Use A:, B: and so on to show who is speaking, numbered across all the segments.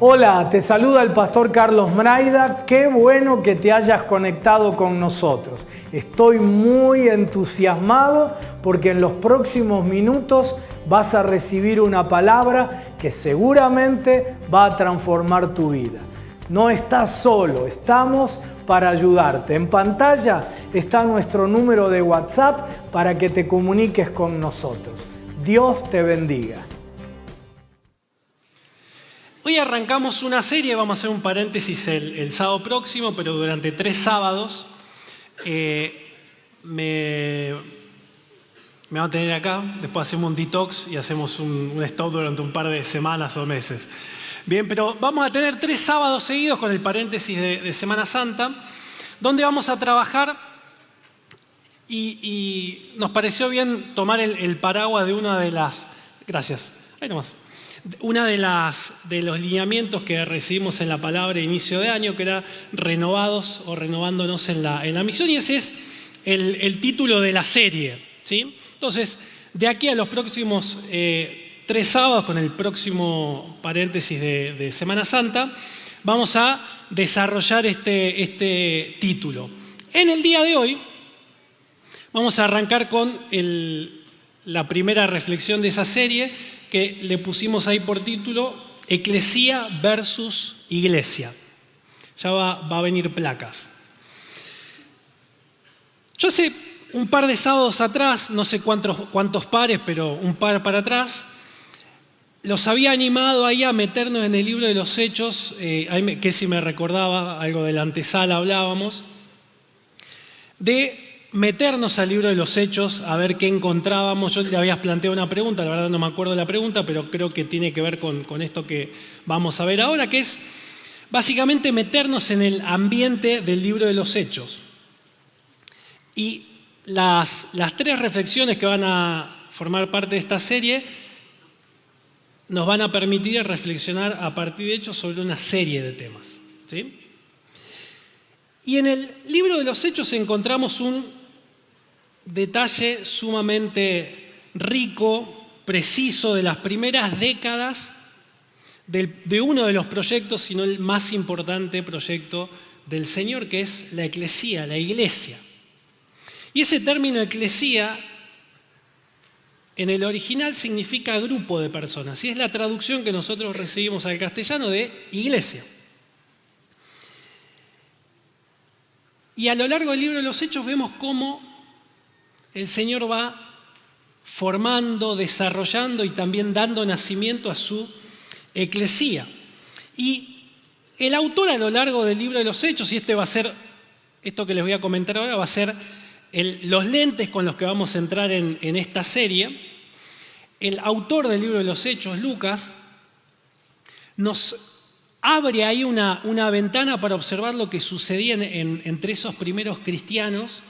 A: Hola, te saluda el pastor Carlos Mraida. Qué bueno que te hayas conectado con nosotros. Estoy muy entusiasmado porque en los próximos minutos vas a recibir una palabra que seguramente va a transformar tu vida. No estás solo, estamos para ayudarte. En pantalla está nuestro número de WhatsApp para que te comuniques con nosotros. Dios te bendiga.
B: Hoy arrancamos una serie, vamos a hacer un paréntesis el sábado próximo, pero durante 3 sábados me van a tener acá, después hacemos un detox y hacemos un stop durante un par de semanas o meses. Bien, pero vamos a tener 3 sábados seguidos con el paréntesis de Semana Santa, donde vamos a trabajar y nos pareció bien tomar el paraguas de una de las... Gracias, ahí nomás. Una de los lineamientos que recibimos en la palabra de inicio de año, que era renovados o renovándonos en la misión, y ese es el título de la serie, ¿sí? Entonces, de aquí a los próximos 3 sábados, con el próximo paréntesis de Semana Santa, vamos a desarrollar este título. En el día de hoy vamos a arrancar con la primera reflexión de esa serie, que le pusimos ahí por título Eclesía versus Iglesia. Ya va a venir placas. Yo hace un par de sábados atrás, no sé cuántos pares, pero un par para atrás, los había animado ahí a meternos en el libro de los Hechos, que si me recordaba, algo de la antesala hablábamos, de meternos al libro de los Hechos, a ver qué encontrábamos. Yo le había planteado una pregunta, la verdad no me acuerdo de la pregunta, pero creo que tiene que ver con esto que vamos a ver ahora, que es básicamente meternos en el ambiente del libro de los Hechos. Y las 3 reflexiones que van a formar parte de esta serie nos van a permitir reflexionar a partir de Hechos sobre una serie de temas, ¿sí? Y en el libro de los Hechos encontramos un detalle sumamente rico, preciso, de las primeras décadas de uno de los proyectos, sino el más importante proyecto del Señor, que es la eclesía, la iglesia. Y ese término eclesía en el original significa grupo de personas, y es la traducción que nosotros recibimos al castellano de iglesia. Y a lo largo del libro de los Hechos vemos cómo el Señor va formando, desarrollando y también dando nacimiento a su eclesía. Y el autor a lo largo del libro de los Hechos, y esto que les voy a comentar ahora, va a ser los lentes con los que vamos a entrar en esta serie. El autor del libro de los Hechos, Lucas, nos abre ahí una ventana para observar lo que sucedía entre esos primeros cristianos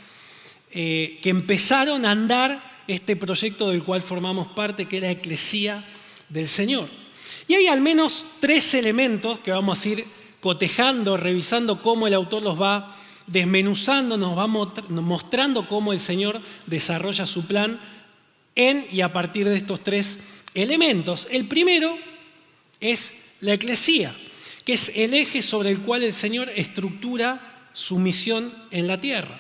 B: que empezaron a andar este proyecto del cual formamos parte, que es la eclesía del Señor. Y hay al menos 3 elementos que vamos a ir cotejando, revisando cómo el autor los va desmenuzando, nos va mostrando cómo el Señor desarrolla su plan en y a partir de estos 3 elementos. El primero es la eclesía, que es el eje sobre el cual el Señor estructura su misión en la tierra.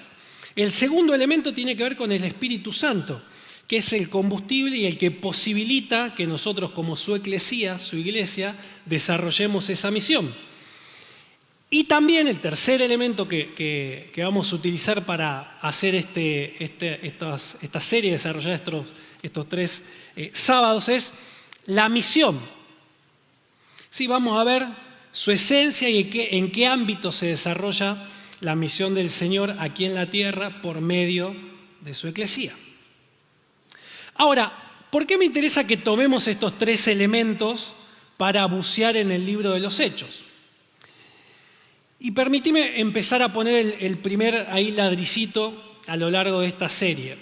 B: El segundo elemento tiene que ver con el Espíritu Santo, que es el combustible y el que posibilita que nosotros, como su eclesía, su iglesia, desarrollemos esa misión. Y también el tercer elemento que vamos a utilizar para hacer esta serie, desarrollar estos 3 sábados, es la misión. Sí, vamos a ver su esencia y en qué ámbito se desarrolla la misión del Señor aquí en la tierra por medio de su eclesía. Ahora, ¿por qué me interesa que tomemos estos 3 elementos para bucear en el libro de los Hechos? Y permíteme empezar a poner el primer ladrillito a lo largo de esta serie.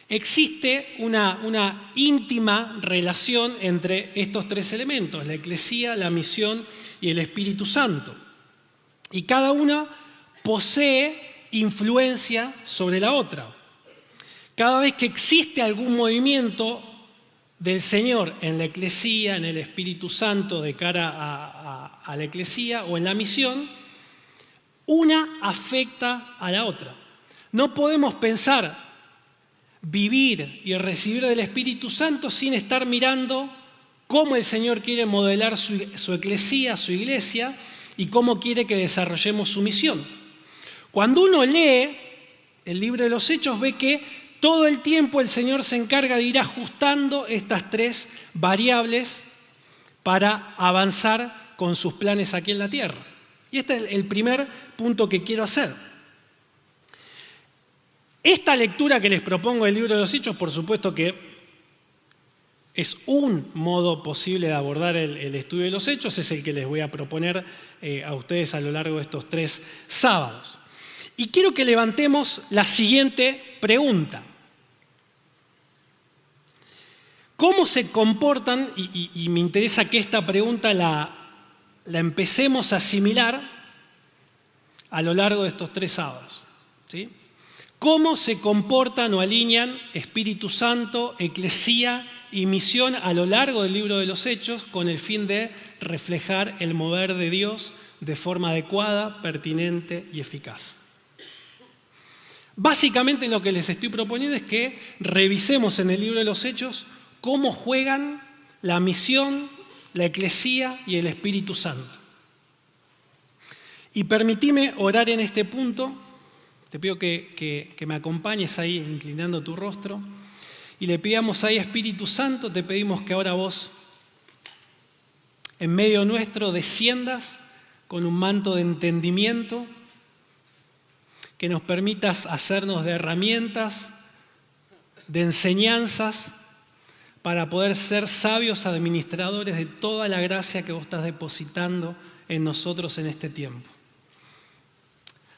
B: Existe una íntima relación entre estos 3 elementos, la eclesía, la misión y el Espíritu Santo. Y cada una posee influencia sobre la otra. Cada vez que existe algún movimiento del Señor en la eclesía, en el Espíritu Santo, de cara a la eclesía o en la misión, una afecta a la otra. No podemos pensar, vivir y recibir del Espíritu Santo sin estar mirando cómo el Señor quiere modelar su eclesía, su iglesia, y cómo quiere que desarrollemos su misión. Cuando uno lee el libro de los Hechos, ve que todo el tiempo el Señor se encarga de ir ajustando estas tres variables para avanzar con sus planes aquí en la tierra. Y este es el primer punto que quiero hacer. Esta lectura que les propongo del libro de los Hechos, por supuesto que es un modo posible de abordar el estudio de los Hechos, es el que les voy a proponer a ustedes a lo largo de estos 3 sábados. Y quiero que levantemos la siguiente pregunta. ¿Cómo se comportan? Y me interesa que esta pregunta la empecemos a asimilar a lo largo de estos 3 sábados. ¿Sí? ¿Cómo se comportan o alinean Espíritu Santo, eclesía y misión a lo largo del libro de los Hechos con el fin de reflejar el mover de Dios de forma adecuada, pertinente y eficaz? Básicamente lo que les estoy proponiendo es que revisemos en el libro de los Hechos cómo juegan la misión, la eclesía y el Espíritu Santo. Y permitime orar en este punto. Te pido que me acompañes ahí inclinando tu rostro y le pidamos ahí, Espíritu Santo, te pedimos que ahora vos en medio nuestro desciendas con un manto de entendimiento, que nos permitas hacernos de herramientas, de enseñanzas, para poder ser sabios administradores de toda la gracia que vos estás depositando en nosotros en este tiempo.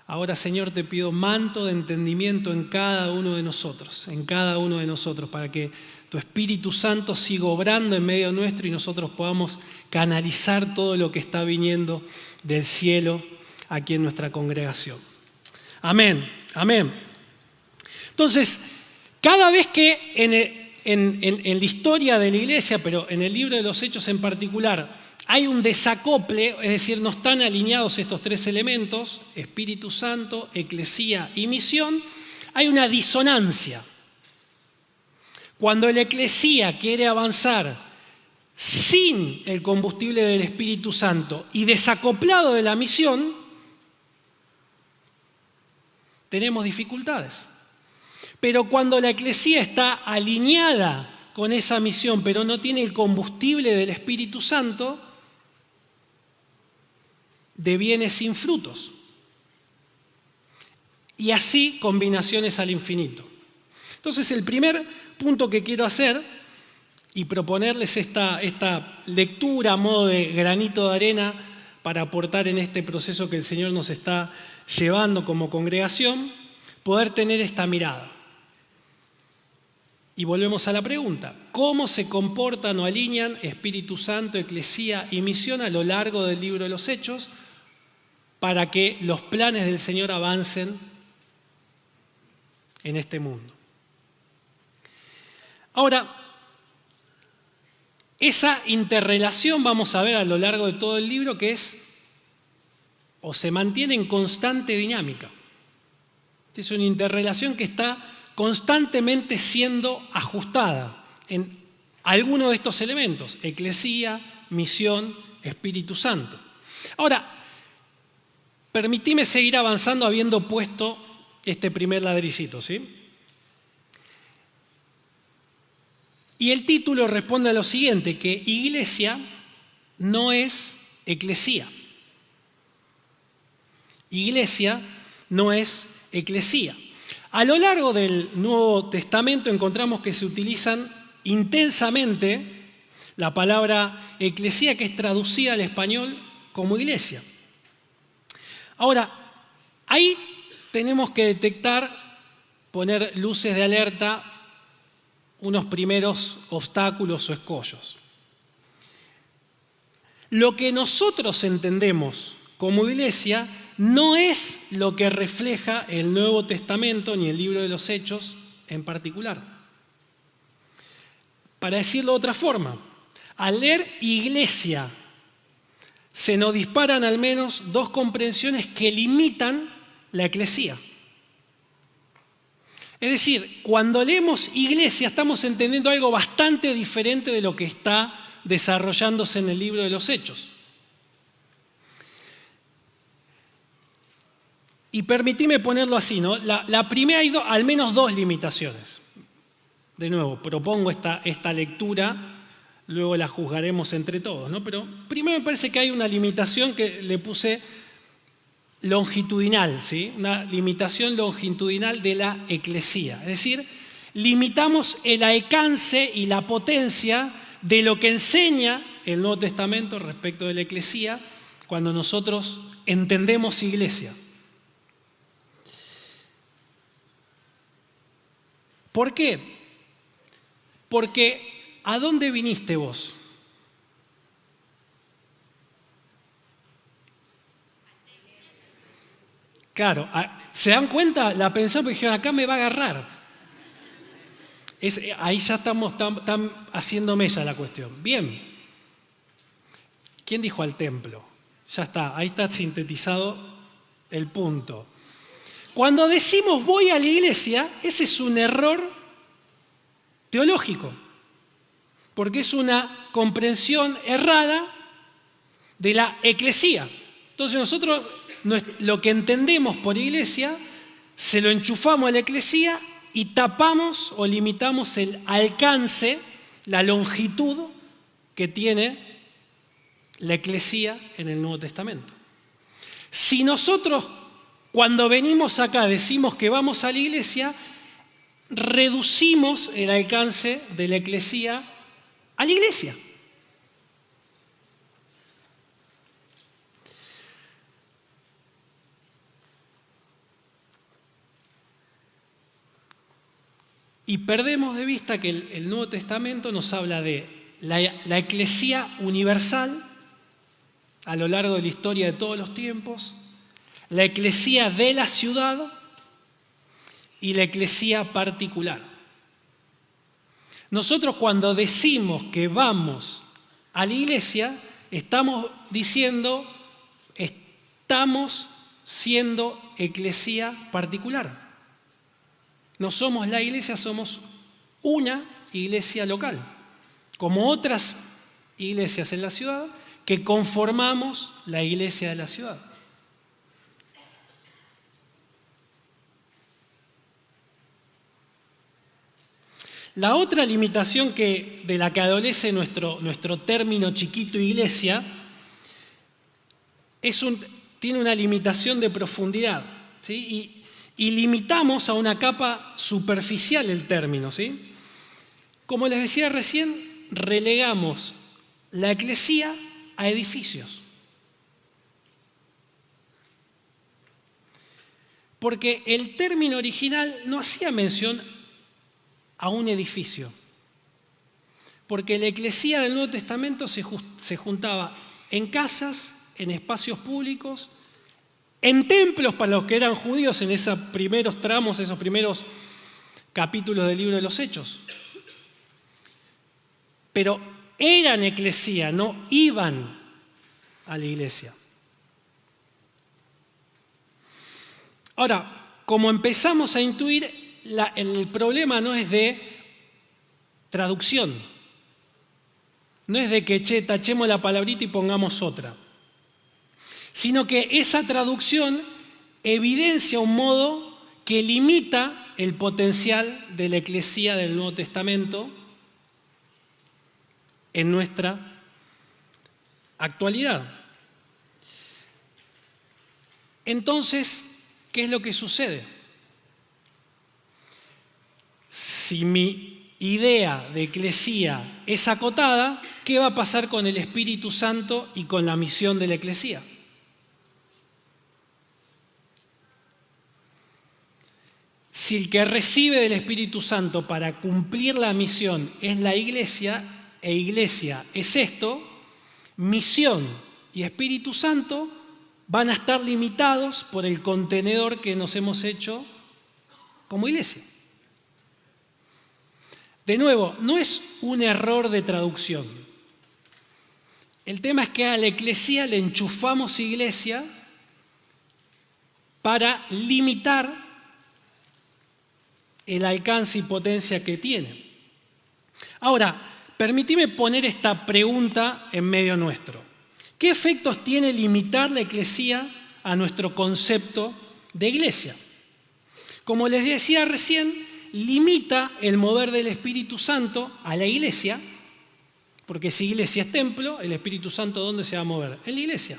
B: Ahora, Señor, te pido manto de entendimiento en cada uno de nosotros, para que tu Espíritu Santo siga obrando en medio nuestro y nosotros podamos canalizar todo lo que está viniendo del cielo aquí en nuestra congregación. Amén, amén. Entonces, cada vez que en la historia de la iglesia, pero en el libro de los Hechos en particular, hay un desacople, es decir, no están alineados estos 3 elementos, Espíritu Santo, eclesía y misión, hay una disonancia. Cuando la eclesía quiere avanzar sin el combustible del Espíritu Santo y desacoplado de la misión, tenemos dificultades. Pero cuando la eclesía está alineada con esa misión, pero no tiene el combustible del Espíritu Santo, deviene sin frutos. Y así combinaciones al infinito. Entonces el primer punto que quiero hacer y proponerles esta lectura a modo de granito de arena para aportar en este proceso que el Señor nos está llevando como congregación, poder tener esta mirada. Y volvemos a la pregunta, ¿cómo se comportan o alinean Espíritu Santo, eclesía y misión a lo largo del libro de los Hechos para que los planes del Señor avancen en este mundo? Ahora, esa interrelación vamos a ver a lo largo de todo el libro que es o se mantiene en constante dinámica. Es una interrelación que está constantemente siendo ajustada en alguno de estos elementos, eclesía, misión, Espíritu Santo. Ahora, permitime seguir avanzando habiendo puesto este primer ladrillito, ¿sí? Y el título responde a lo siguiente, que iglesia no es eclesía. Iglesia no es eclesía. A lo largo del Nuevo Testamento encontramos que se utilizan intensamente la palabra eclesía, que es traducida al español como iglesia. Ahora, ahí tenemos que detectar, poner luces de alerta, unos primeros obstáculos o escollos. Lo que nosotros entendemos como iglesia no es lo que refleja el Nuevo Testamento ni el libro de los Hechos en particular. Para decirlo de otra forma, al leer iglesia se nos disparan al menos dos comprensiones que limitan la eclesía. Es decir, cuando leemos iglesia estamos entendiendo algo bastante diferente de lo que está desarrollándose en el libro de los Hechos. Y permitime ponerlo así, ¿no? La primera hay al menos dos limitaciones. De nuevo, propongo esta lectura, luego la juzgaremos entre todos, ¿no? Pero primero me parece que hay una limitación que le puse longitudinal, ¿sí? Una limitación longitudinal de la eclesía. Es decir, limitamos el alcance y la potencia de lo que enseña el Nuevo Testamento respecto de la eclesía cuando nosotros entendemos iglesia. ¿Por qué? Porque ¿a dónde viniste vos? Claro, ¿se dan cuenta? La pensaron porque dijeron, acá me va a agarrar. Ahí ya estamos haciendo mella la cuestión. Bien. ¿Quién dijo al templo? Ya está, ahí está sintetizado el punto. Cuando decimos voy a la iglesia, ese es un error teológico, porque es una comprensión errada de la eclesía. Entonces nosotros lo que entendemos por iglesia, se lo enchufamos a la eclesía y tapamos o limitamos el alcance, la longitud que tiene la eclesía en el Nuevo Testamento. Si nosotros cuando venimos acá decimos que vamos a la iglesia, reducimos el alcance de la eclesía a la iglesia. Y perdemos de vista que el Nuevo Testamento nos habla de la eclesía universal a lo largo de la historia de todos los tiempos, la eclesía de la ciudad y la eclesía particular. Nosotros cuando decimos que vamos a la iglesia, estamos diciendo, estamos siendo eclesía particular. No somos la iglesia, somos una iglesia local, como otras iglesias en la ciudad, que conformamos la iglesia de la ciudad. La otra limitación de la que adolece nuestro término chiquito iglesia tiene una limitación de profundidad, ¿sí? Y limitamos a una capa superficial el término, ¿sí? Como les decía recién, relegamos la eclesía a edificios. Porque el término original no hacía mención a un edificio. Porque la eclesía del Nuevo Testamento se juntaba en casas, en espacios públicos, en templos para los que eran judíos en esos primeros tramos, esos primeros capítulos del libro de los Hechos. Pero eran eclesía, no iban a la iglesia. Ahora, como empezamos a intuir, el problema no es de traducción. No es de que tachemos la palabrita y pongamos otra. Sino que esa traducción evidencia un modo que limita el potencial de la eclesía del Nuevo Testamento en nuestra actualidad. Entonces, ¿qué es lo que sucede? Si mi idea de eclesía es acotada, ¿qué va a pasar con el Espíritu Santo y con la misión de la eclesía? Si el que recibe del Espíritu Santo para cumplir la misión es la iglesia, e iglesia es esto, misión y Espíritu Santo van a estar limitados por el contenedor que nos hemos hecho como iglesia. De nuevo, no es un error de traducción. El tema es que a la eclesía le enchufamos iglesia para limitar el alcance y potencia que tiene. Ahora, permíteme poner esta pregunta en medio nuestro. ¿Qué efectos tiene limitar la eclesía a nuestro concepto de iglesia? Como les decía recién, limita el mover del Espíritu Santo a la iglesia, porque si iglesia es templo, el Espíritu Santo ¿dónde se va a mover? En la iglesia.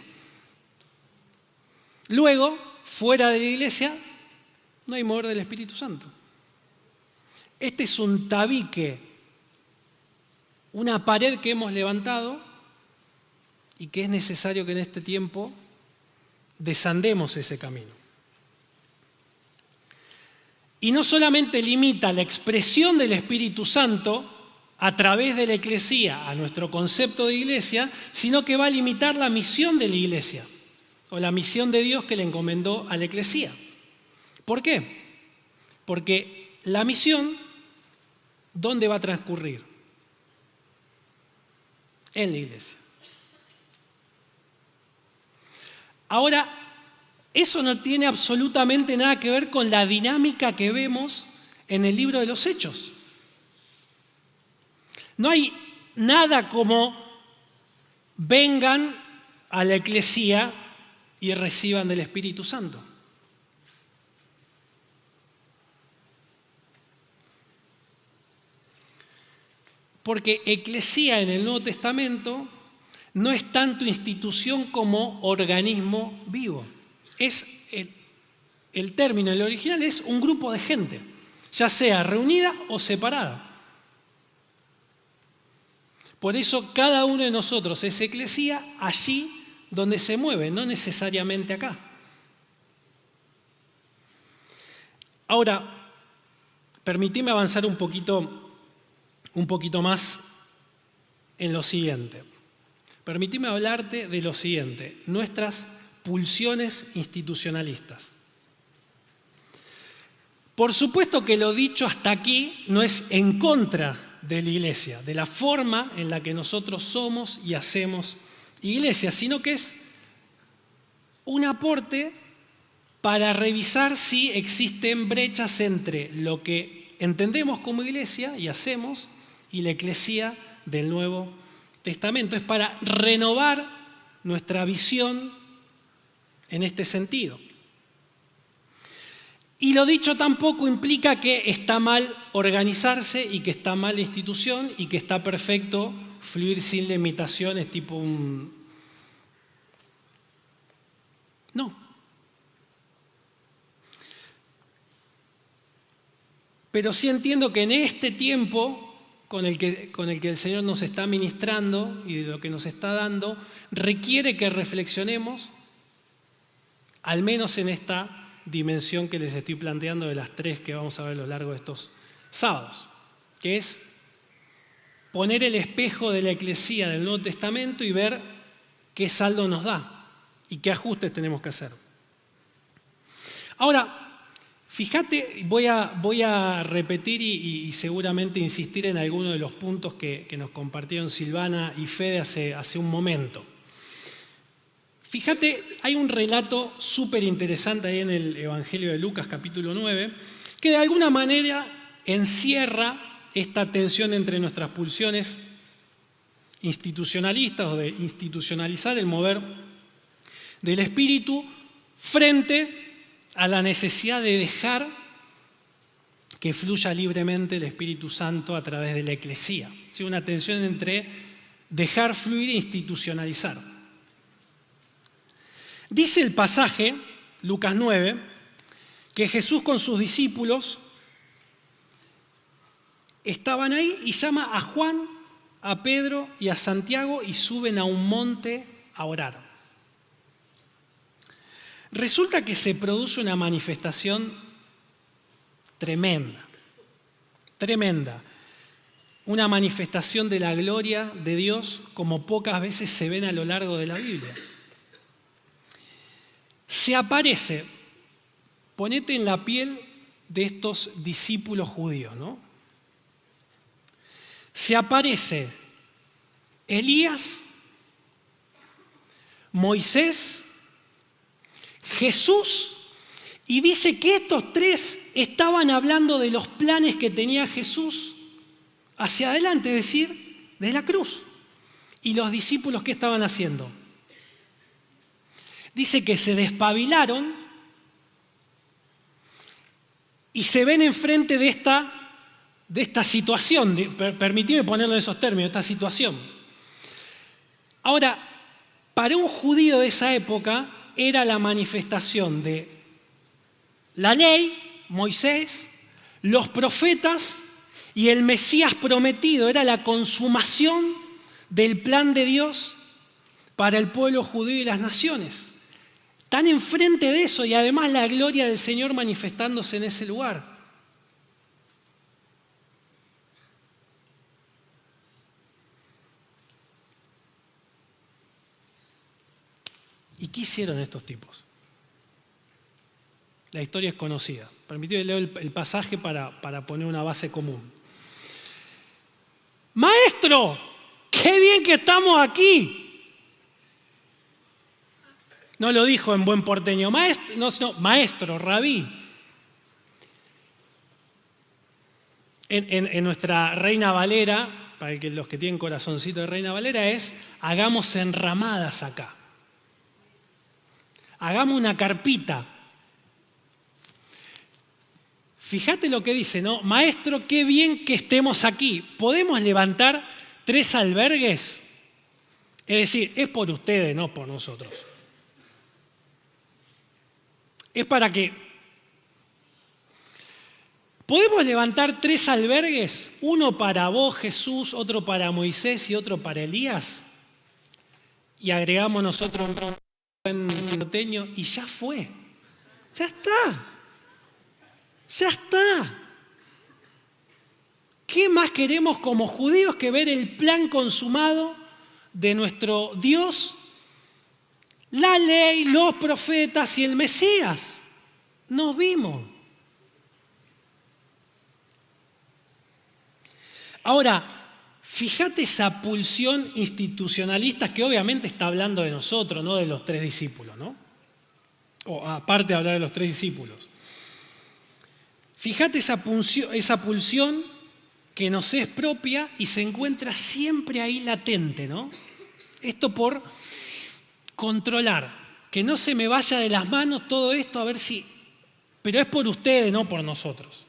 B: Luego, fuera de la iglesia, no hay mover del Espíritu Santo. Este es un tabique, una pared que hemos levantado y que es necesario que en este tiempo desandemos ese camino. Y no solamente limita la expresión del Espíritu Santo a través de la eclesía a nuestro concepto de iglesia, sino que va a limitar la misión de la iglesia o la misión de Dios que le encomendó a la eclesía. ¿Por qué? Porque la misión, ¿dónde va a transcurrir? En la iglesia. Ahora, eso no tiene absolutamente nada que ver con la dinámica que vemos en el libro de los Hechos. No hay nada como vengan a la eclesía y reciban del Espíritu Santo. Porque eclesía en el Nuevo Testamento no es tanto institución como organismo vivo. Es el término, el original es un grupo de gente, ya sea reunida o separada. Por eso cada uno de nosotros es eclesía allí donde se mueve, no necesariamente acá. Ahora, permitime avanzar un poquito más en lo siguiente. Permitime hablarte de lo siguiente, nuestras pulsiones institucionalistas. Por supuesto que lo dicho hasta aquí no es en contra de la iglesia, de la forma en la que nosotros somos y hacemos iglesia, sino que es un aporte para revisar si existen brechas entre lo que entendemos como iglesia y hacemos y la eclesía del Nuevo Testamento. Es para renovar nuestra visión en este sentido. Y lo dicho tampoco implica que está mal organizarse y que está mal la institución y que está perfecto fluir sin limitaciones tipo un... No. Pero sí entiendo que en este tiempo con el que el Señor nos está ministrando y de lo que nos está dando, requiere que reflexionemos, al menos en esta dimensión que les estoy planteando de las 3 que vamos a ver a lo largo de estos sábados, que es poner el espejo de la eclesía del Nuevo Testamento y ver qué saldo nos da y qué ajustes tenemos que hacer. Ahora, fíjate, voy a repetir y seguramente insistir en algunos de los puntos que nos compartieron Silvana y Fede hace un momento. Fíjate, hay un relato súper interesante ahí en el Evangelio de Lucas, capítulo 9, que de alguna manera encierra esta tensión entre nuestras pulsiones institucionalistas o de institucionalizar el mover del Espíritu frente a la necesidad de dejar que fluya libremente el Espíritu Santo a través de la eclesía. ¿Sí? Una tensión entre dejar fluir e institucionalizar. Dice el pasaje, Lucas 9, que Jesús con sus discípulos estaban ahí y llama a Juan, a Pedro y a Santiago y suben a un monte a orar. Resulta que se produce una manifestación tremenda, una manifestación de la gloria de Dios como pocas veces se ven a lo largo de la Biblia. Se aparece, ponete en la piel de estos discípulos judíos, ¿no? Se aparece Elías Moisés, Jesús, y dice que estos tres estaban hablando de los planes que tenía Jesús hacia adelante, es decir, de la cruz. ¿Y los discípulos qué estaban haciendo? Dice que se despabilaron y se ven enfrente de esta situación, permitidme ponerlo en esos términos, esta situación. Ahora, para un judío de esa época era la manifestación de la ley, Moisés, los profetas y el Mesías prometido. Era la consumación del plan de Dios para el pueblo judío y las naciones. Están enfrente de eso y además la gloria del Señor manifestándose en ese lugar. ¿Y qué hicieron estos tipos? La historia es conocida. Permitidme leer el pasaje para poner una base común. Maestro, qué bien que estamos aquí. No lo dijo en buen porteño, maestro, rabí. En nuestra Reina Valera, para los que tienen corazoncito de Reina Valera, es hagamos enramadas acá. Hagamos una carpita. Fíjate lo que dice, ¿no? Maestro, qué bien que estemos aquí. ¿Podemos levantar 3 albergues? Es decir, es por ustedes, no por nosotros. Es para que... ¿Podemos levantar 3 albergues? Uno para vos, Jesús, otro para Moisés y otro para Elías. Y agregamos nosotros un porteño y ya fue. Ya está. Ya está. ¿Qué más queremos como judíos que ver el plan consumado de nuestro Dios? La ley, los profetas y el Mesías. Nos vimos. Ahora, fíjate esa pulsión institucionalista que obviamente está hablando de nosotros, no de los 3 discípulos, ¿no? O aparte de hablar de los 3 discípulos. Fíjate esa pulsión que nos es propia y se encuentra siempre ahí latente, ¿no? Esto por controlar, que no se me vaya de las manos todo esto, a ver si... Pero es por ustedes, no por nosotros.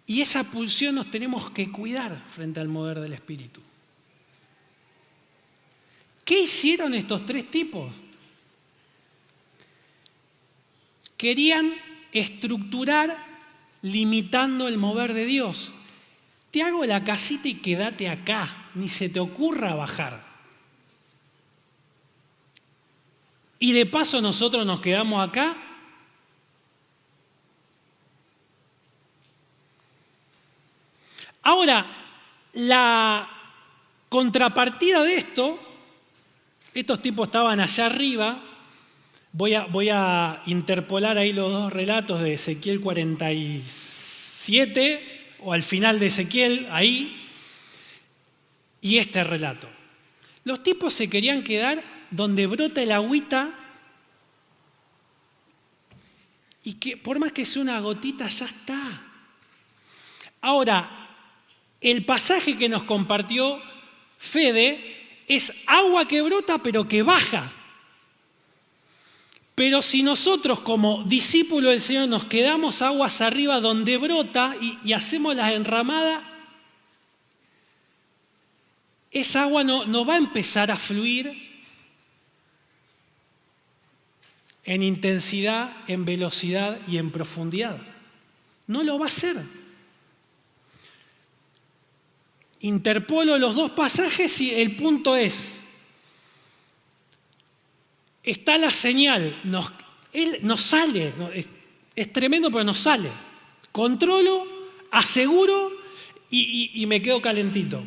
B: Y esa pulsión nos tenemos que cuidar frente al mover del Espíritu. ¿Qué hicieron estos 3 tipos? Querían estructurar limitando el mover de Dios. Te hago la casita y quédate acá, ni se te ocurra bajar. Y de paso nosotros nos quedamos acá. Ahora, la contrapartida de esto, estos tipos estaban allá arriba. Voy a interpolar ahí los 2 relatos de Ezequiel 47, o al final de Ezequiel, ahí, y este relato. Los tipos se querían quedar donde brota el agüita, y que por más que sea una gotita, ya está. Ahora, el pasaje que nos compartió Fede es agua que brota, pero que baja. Pero si nosotros como discípulos del Señor nos quedamos aguas arriba donde brota y hacemos las enramadas, esa agua no va a empezar a fluir en intensidad, en velocidad y en profundidad. No lo va a hacer. Interpolo los 2 pasajes y el punto es... Está la señal, nos sale, es tremendo, pero nos sale. Controlo, aseguro y me quedo calentito.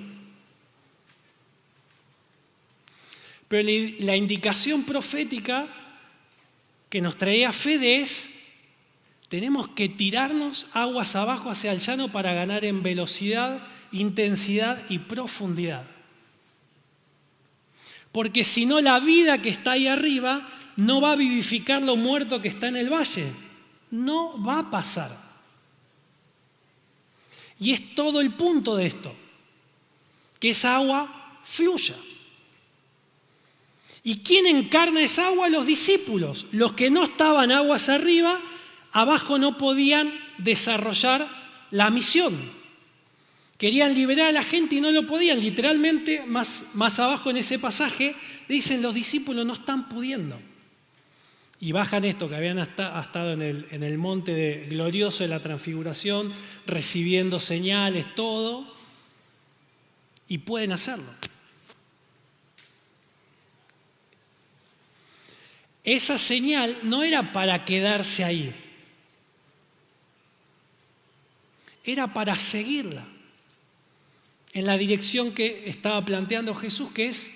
B: Pero la indicación profética que nos traía Fede es, tenemos que tirarnos aguas abajo hacia el llano para ganar en velocidad, intensidad y profundidad. porque si no la vida que está ahí arriba no va a vivificar lo muerto que está en el valle. No va a pasar. Y es todo el punto de esto, que esa agua fluya. ¿Y quién encarna esa agua? Los discípulos. Los que no estaban aguas arriba, abajo no podían desarrollar la misión. Querían liberar a la gente y no lo podían. Literalmente, más abajo en ese pasaje, dicen los discípulos no están pudiendo. Y bajan esto, que habían estado en el monte glorioso de la transfiguración, recibiendo señales, todo, y pueden hacerlo. Esa señal no era para quedarse ahí, era para seguirla en la dirección que estaba planteando Jesús, que es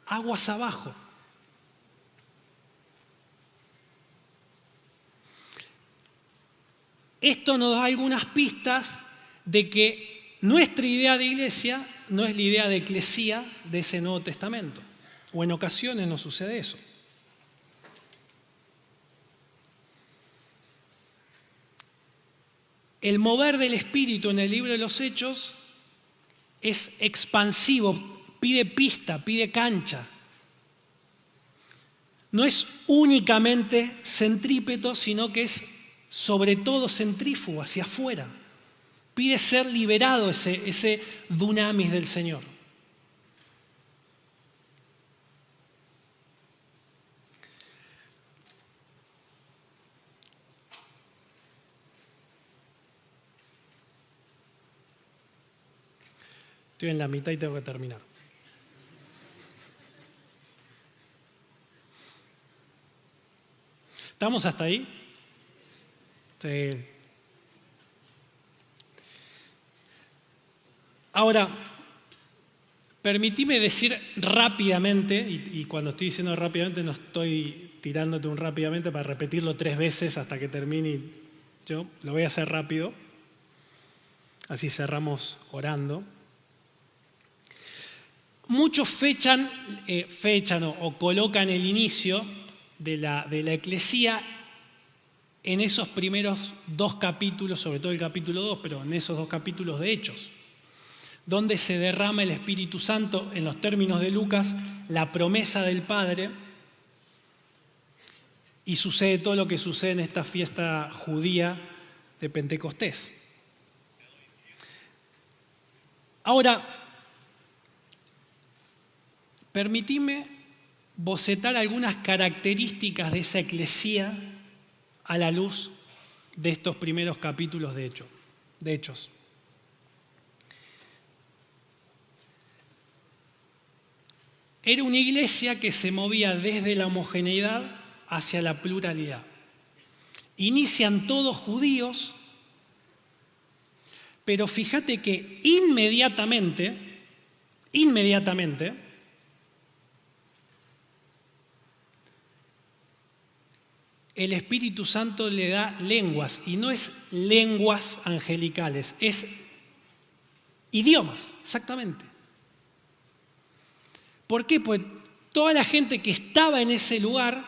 B: aguas abajo. Esto nos da algunas pistas de que nuestra idea de iglesia no es la idea de eclesía de ese Nuevo Testamento. O en ocasiones nos sucede eso. El mover del Espíritu en el libro de los Hechos es expansivo, pide pista, pide cancha. No es únicamente centrípeto, sino que es sobre todo centrífugo, hacia afuera. Pide ser liberado ese dunamis del Señor. Estoy en la mitad y tengo que terminar. ¿Estamos hasta ahí? Sí. Ahora, permitime decir rápidamente, y cuando estoy diciendo rápidamente no estoy tirándote un rápidamente para repetirlo 3 veces hasta que termine. Yo lo voy a hacer rápido, así cerramos orando. Muchos fechan o colocan el inicio de la eclesía en esos primeros 2 capítulos, sobre todo el capítulo 2, pero en esos 2 capítulos de Hechos, donde se derrama el Espíritu Santo, en los términos de Lucas, la promesa del Padre, y sucede todo lo que sucede en esta fiesta judía de Pentecostés. Ahora, permitime bocetar algunas características de esa eclesía a la luz de estos primeros capítulos de Hechos. Era una iglesia que se movía desde la homogeneidad hacia la pluralidad. Inician todos judíos, pero fíjate que inmediatamente, el Espíritu Santo le da lenguas, y no es lenguas angelicales, es idiomas, exactamente. ¿Por qué? Pues toda la gente que estaba en ese lugar,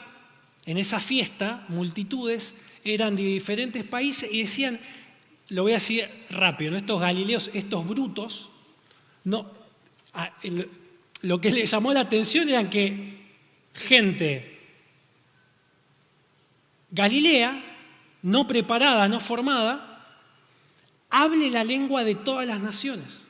B: en esa fiesta, multitudes, eran de diferentes países y decían, lo voy a decir rápido, ¿no? Estos galileos, estos brutos, no, lo que les llamó la atención era que gente Galilea, no preparada, no formada, hable la lengua de todas las naciones.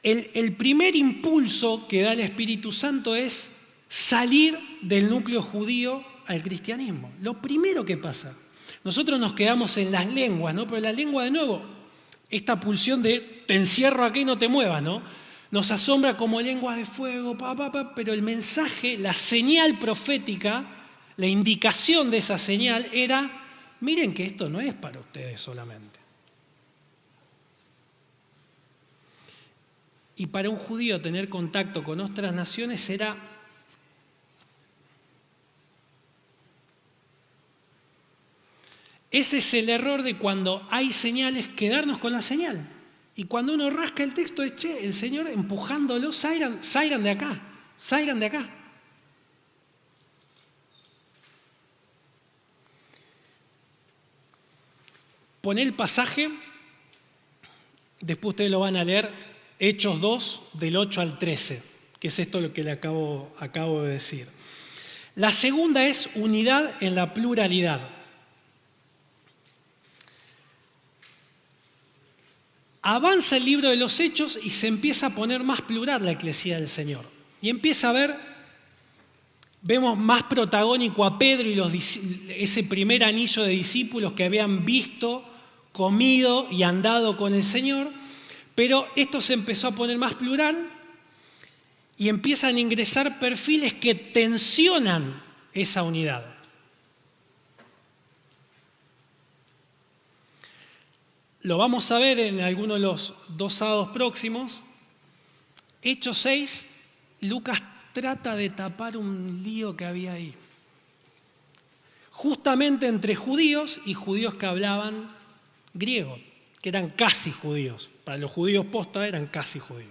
B: El primer impulso que da el Espíritu Santo es salir del núcleo judío al cristianismo. Lo primero que pasa. Nosotros nos quedamos en las lenguas, ¿no? Pero la lengua, de nuevo, esta pulsión de te encierro aquí y no te muevas, ¿no? Nos asombra como lenguas de fuego, pero el mensaje, la señal profética, la indicación de esa señal era, miren que esto no es para ustedes solamente. Y para un judío tener contacto con otras naciones era ese es el error de cuando hay señales, quedarnos con la señal. Y cuando uno rasca el texto es, el Señor empujándolos, salgan de acá, salgan de acá. Poné el pasaje, después ustedes lo van a leer, Hechos 2, del 8 al 13, que es esto lo que le acabo de decir. La segunda es unidad en la pluralidad. Avanza el libro de los Hechos y se empieza a poner más plural la Eclesía del Señor. Y empieza a vemos más protagónico a Pedro y ese primer anillo de discípulos que habían visto, comido y andado con el Señor, pero esto se empezó a poner más plural y empiezan a ingresar perfiles que tensionan esa unidad. Lo vamos a ver en alguno de los 2 sábados próximos. Hechos 6, Lucas trata de tapar un lío que había ahí. Justamente entre judíos y judíos que hablaban griego, que eran casi judíos. Para los judíos posta eran casi judíos.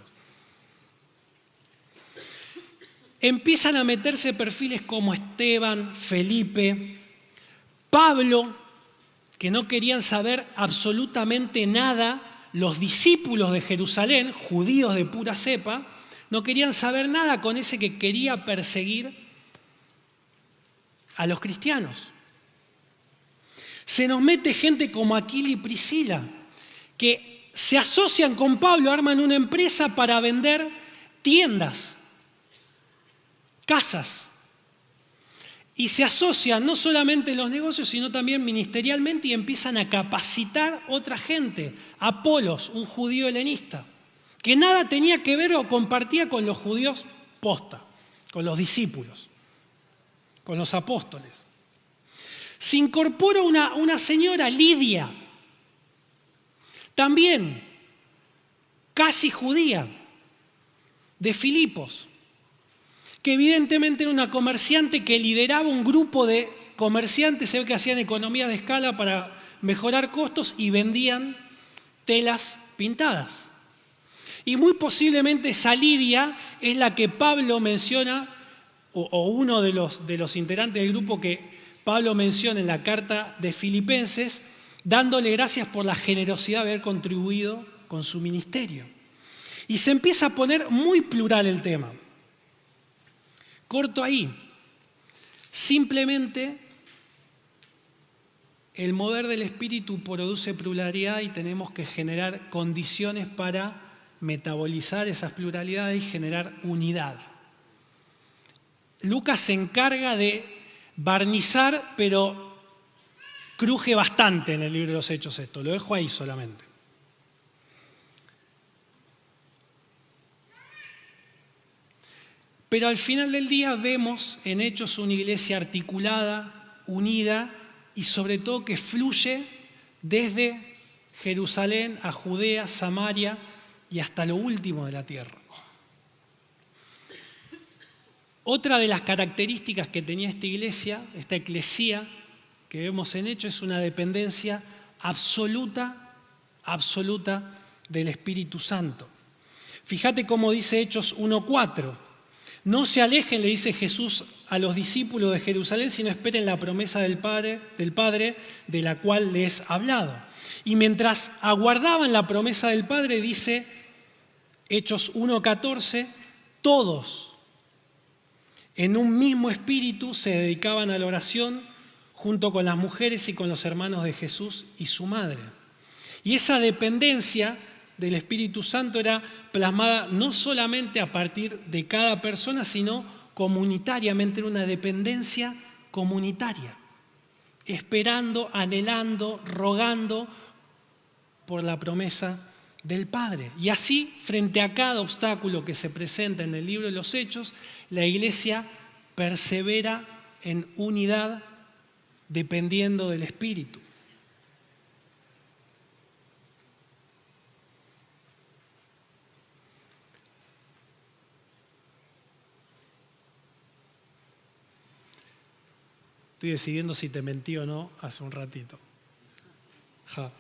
B: Empiezan a meterse perfiles como Esteban, Felipe, Pablo, que no querían saber absolutamente nada. Los discípulos de Jerusalén, judíos de pura cepa, no querían saber nada con ese que quería perseguir a los cristianos. Se nos mete gente como Aquila y Priscila, que se asocian con Pablo, arman una empresa para vender tiendas, casas. Y se asocian no solamente en los negocios, sino también ministerialmente y empiezan a capacitar otra gente. Apolos, un judío helenista, que nada tenía que ver o compartía con los judíos posta, con los discípulos, con los apóstoles. Se incorpora una señora, Lidia, también casi judía, de Filipos, que evidentemente era una comerciante que lideraba un grupo de comerciantes, se ve que hacían economía de escala para mejorar costos y vendían telas pintadas. Y muy posiblemente esa Lidia es la que Pablo menciona, o uno de los integrantes del grupo que Pablo menciona en la carta de Filipenses, dándole gracias por la generosidad de haber contribuido con su ministerio. Y se empieza a poner muy plural el tema. Corto ahí. Simplemente el mover del Espíritu produce pluralidad y tenemos que generar condiciones para metabolizar esas pluralidades y generar unidad. Lucas se encarga de barnizar, pero cruje bastante en el libro de los Hechos esto. Lo dejo ahí solamente. Pero al final del día vemos en Hechos una iglesia articulada, unida y sobre todo que fluye desde Jerusalén a Judea, Samaria y hasta lo último de la tierra. Otra de las características que tenía esta iglesia, esta eclesía que vemos en Hechos, es una dependencia absoluta del Espíritu Santo. Fíjate cómo dice Hechos 1:4. No se alejen, le dice Jesús a los discípulos de Jerusalén, sino esperen la promesa del Padre, de la cual les he hablado. Y mientras aguardaban la promesa del Padre, dice Hechos 1:14, todos en un mismo espíritu se dedicaban a la oración junto con las mujeres y con los hermanos de Jesús y su madre. Y esa dependencia del Espíritu Santo era plasmada no solamente a partir de cada persona, sino comunitariamente, era una dependencia comunitaria, esperando, anhelando, rogando por la promesa del Padre. Y así, frente a cada obstáculo que se presenta en el libro de los Hechos, la iglesia persevera en unidad dependiendo del Espíritu. Estoy decidiendo si te mentí o no hace un ratito. Ja.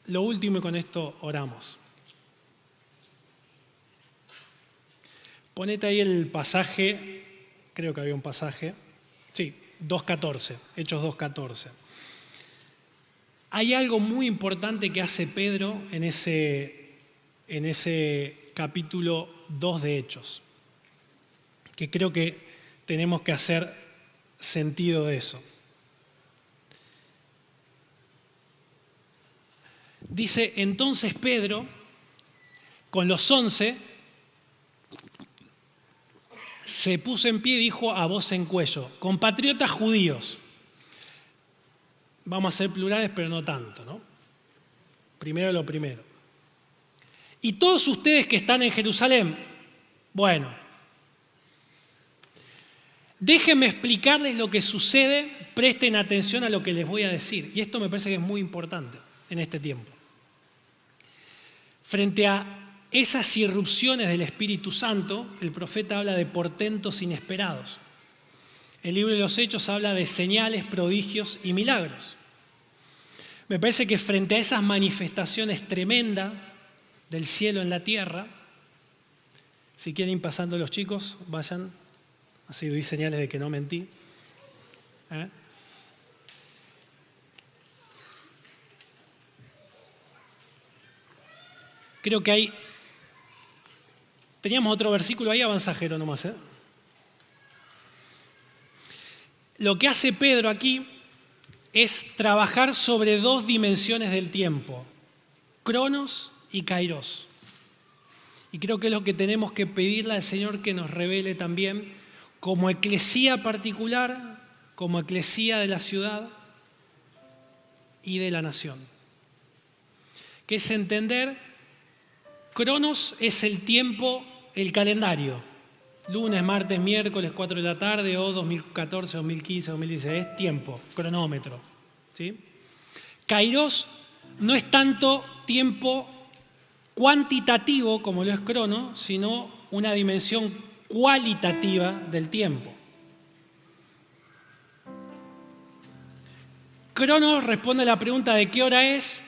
B: lo último y con esto oramos. Ponete ahí el pasaje, creo que había un pasaje, sí, 2.14, Hechos 2.14. Hay algo muy importante que hace Pedro en ese capítulo 2 de Hechos, que creo que tenemos que hacer sentido de eso. Dice, entonces Pedro, con los 11, se puso en pie y dijo a voz en cuello, compatriotas judíos, vamos a ser plurales pero no tanto, ¿no? Primero lo primero. Y todos ustedes que están en Jerusalén, bueno, déjenme explicarles lo que sucede, presten atención a lo que les voy a decir. Y esto me parece que es muy importante en este tiempo. Frente a esas irrupciones del Espíritu Santo, el profeta habla de portentos inesperados. El libro de los Hechos habla de señales, prodigios y milagros. Me parece que frente a esas manifestaciones tremendas del cielo en la tierra, si quieren ir pasando los chicos, vayan, así doy señales de que no mentí. Creo que hay... Teníamos otro versículo ahí, avanzajero nomás. Lo que hace Pedro aquí es trabajar sobre dos dimensiones del tiempo, Cronos y Kairos. Y creo que es lo que tenemos que pedirle al Señor que nos revele también como eclesía particular, como eclesía de la ciudad y de la nación. Que es entender, Cronos es el tiempo, el calendario. Lunes, martes, miércoles, 4 de la tarde, o 2014, 2015, 2016, es tiempo, cronómetro. ¿Sí? Kairos no es tanto tiempo cuantitativo como lo es Crono, sino una dimensión cualitativa del tiempo. Cronos responde a la pregunta de qué hora es,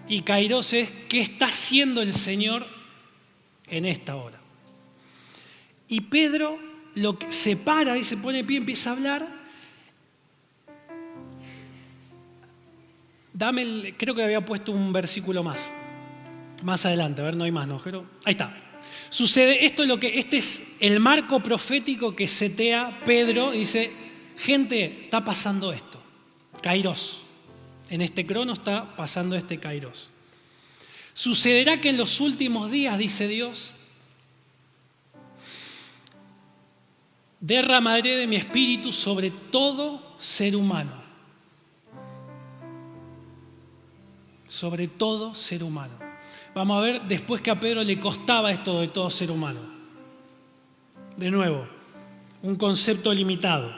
B: y Kairos es qué está haciendo el Señor en esta hora. Y Pedro lo que se para y se pone de pie y empieza a hablar. Creo que había puesto un versículo más adelante, a ver, no hay más, ¿no? Pero ahí está. Sucede, este es el marco profético que setea Pedro, y dice, gente, está pasando esto, Kairos. En este crono está pasando este Kairos. Sucederá que en los últimos días, dice Dios, derramaré de mi espíritu sobre todo ser humano. Sobre todo ser humano. Vamos a ver después que a Pedro le costaba esto de todo ser humano. De nuevo, un concepto limitado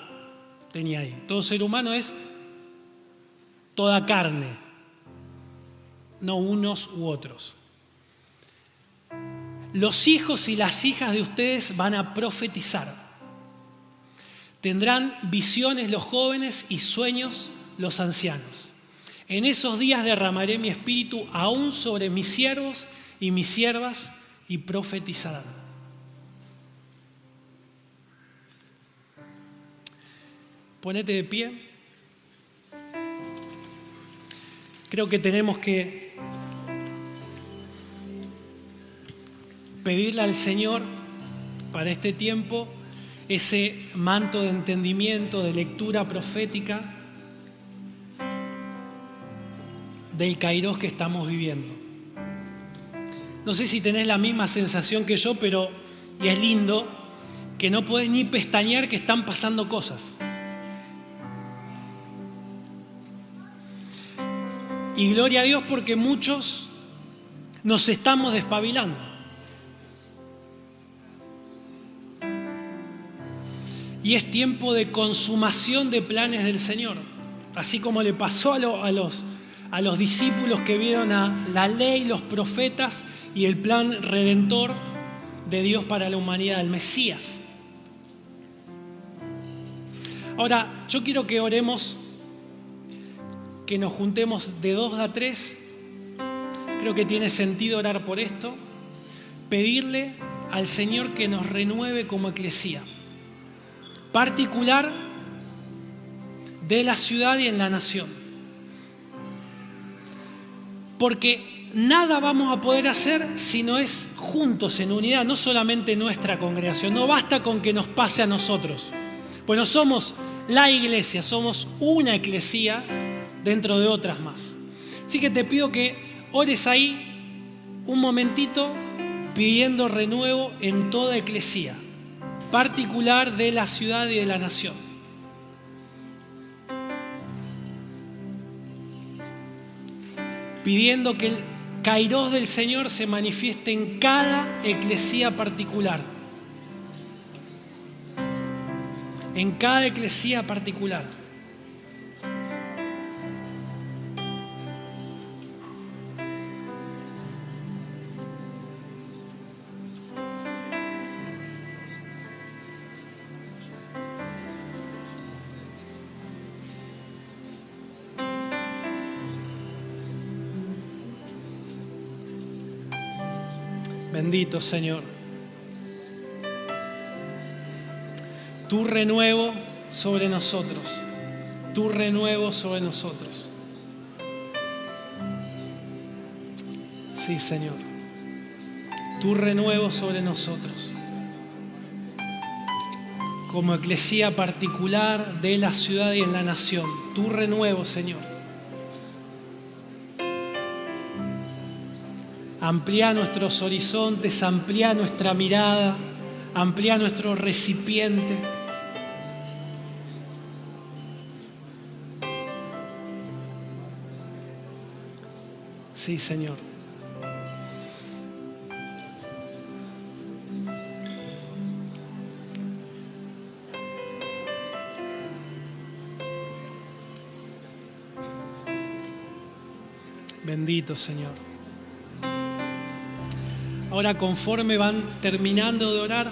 B: tenía ahí. Todo ser humano es toda carne, no unos u otros. Los hijos y las hijas de ustedes van a profetizar. Tendrán visiones los jóvenes y sueños los ancianos. En esos días derramaré mi espíritu aún sobre mis siervos y mis siervas y profetizarán. Ponete de pie. Creo que tenemos que pedirle al Señor para este tiempo ese manto de entendimiento, de lectura profética del Kairos que estamos viviendo. No sé si tenés la misma sensación que yo, y es lindo, que no podés ni pestañear que están pasando cosas. Y gloria a Dios porque muchos nos estamos despabilando. Y es tiempo de consumación de planes del Señor. Así como le pasó a los discípulos que vieron a la ley, los profetas y el plan redentor de Dios para la humanidad, el Mesías. Ahora, yo quiero que oremos, que nos juntemos de 2 a 3 Creo que tiene sentido orar por esto, pedirle al Señor que nos renueve como eclesía, particular de la ciudad y en la nación. Porque nada vamos a poder hacer si no es juntos, en unidad, no solamente nuestra congregación. No basta con que nos pase a nosotros, pues no somos la iglesia, somos una eclesía dentro de otras más. Así que te pido que ores ahí un momentito pidiendo renuevo en toda eclesía, particular de la ciudad y de la nación. Pidiendo que el Kairos del Señor se manifieste en cada eclesía particular. En cada eclesía particular. Bendito Señor. Tu renuevo sobre nosotros. Tu renuevo sobre nosotros. Sí, Señor. Tu renuevo sobre nosotros. Como eclesía particular de la ciudad y en la nación. Tu renuevo, Señor. Amplía nuestros horizontes, amplía nuestra mirada, amplía nuestro recipiente. Sí, Señor. Bendito Señor. Ahora, conforme van terminando de orar,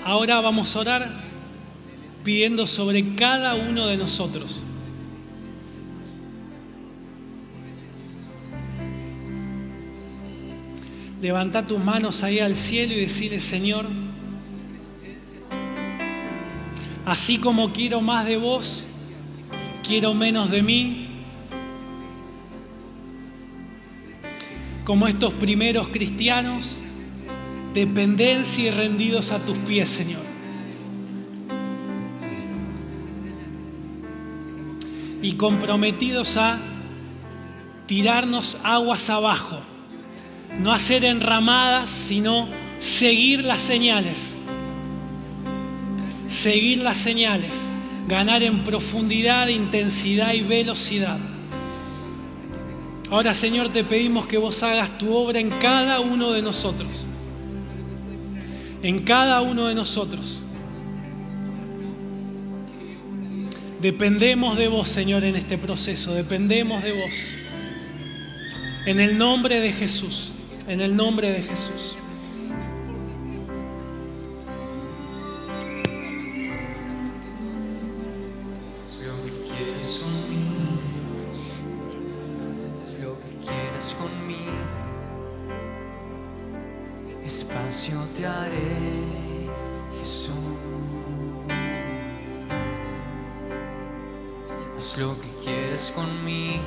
B: ahora vamos a orar pidiendo sobre cada uno de nosotros. Levanta tus manos ahí al cielo y decirle: Señor, así como quiero más de vos, quiero menos de mí. Como estos primeros cristianos, dependencia y rendidos a tus pies, Señor. Y comprometidos a tirarnos aguas abajo. No hacer enramadas, sino seguir las señales. Seguir las señales. Ganar en profundidad, intensidad y velocidad. Ahora, Señor, te pedimos que vos hagas tu obra en cada uno de nosotros. En cada uno de nosotros. Dependemos de vos, Señor, en este proceso. Dependemos de vos. En el nombre de Jesús. En el nombre de Jesús.
C: Haz lo que quieras conmigo. Haz lo que quieras conmigo. Espacio te haré, Jesús. Haz lo que quieras conmigo.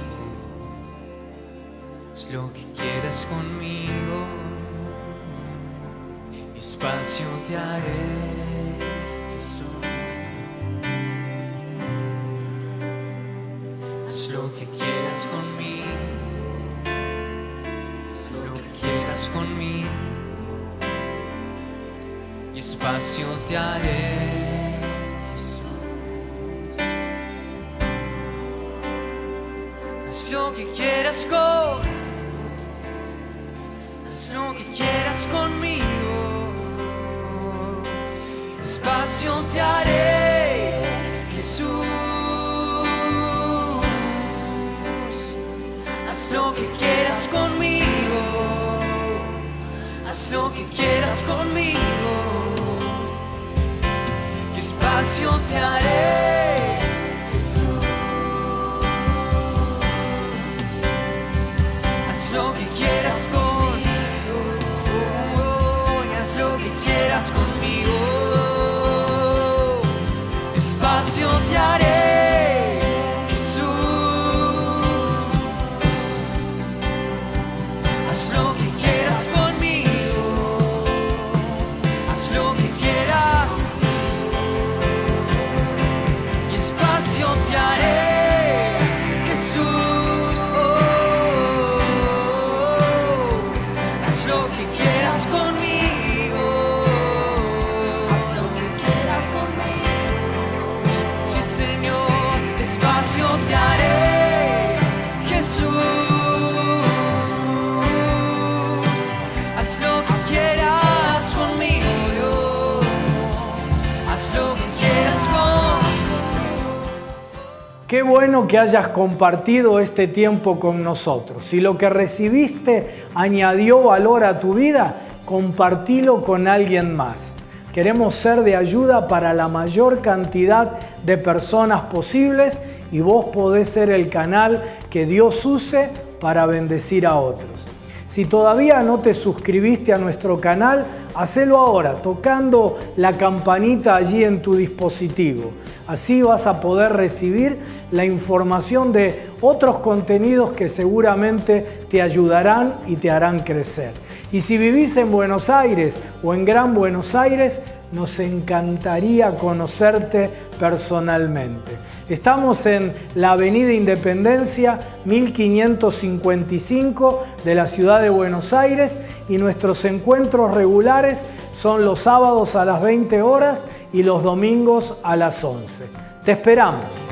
C: Haz lo que quieras conmigo. Espacio te haré, Jesús. Haz lo que quieras conmigo. Haz lo que quieras conmigo. Espacio te haré, Jesús. Haz lo que quieras conmigo. Haz lo que quieras conmigo. Espacio te haré, Jesús. lo que quieras conmigo. ¿Qué espacio te haré, Jesús? Haz lo que quieras conmigo, y haz lo que quieras conmigo. Espacio te haré, Jesús. Haz lo que quieras conmigo, haz lo que quieras, y espacio te haré, Jesús. Haz lo que quieras conmigo, haz lo que quieras conmigo. Sí, Señor, espacio te haré, Jesús. Haz lo que quieras conmigo, Dios. Haz lo que quieras conmigo.
A: Qué bueno que hayas compartido este tiempo con nosotros. Si lo que recibiste añadió valor a tu vida, compartilo con alguien más. Queremos ser de ayuda para la mayor cantidad de personas posibles y vos podés ser el canal que Dios use para bendecir a otros. Si todavía no te suscribiste a nuestro canal, hacelo ahora, tocando la campanita allí en tu dispositivo. Así vas a poder recibir la información de otros contenidos que seguramente te ayudarán y te harán crecer. Y si vivís en Buenos Aires o en Gran Buenos Aires, nos encantaría conocerte personalmente. Estamos en la Avenida Independencia 1555 de la ciudad de Buenos Aires y nuestros encuentros regulares son los sábados a las 20 horas y los domingos a las 11. Te esperamos.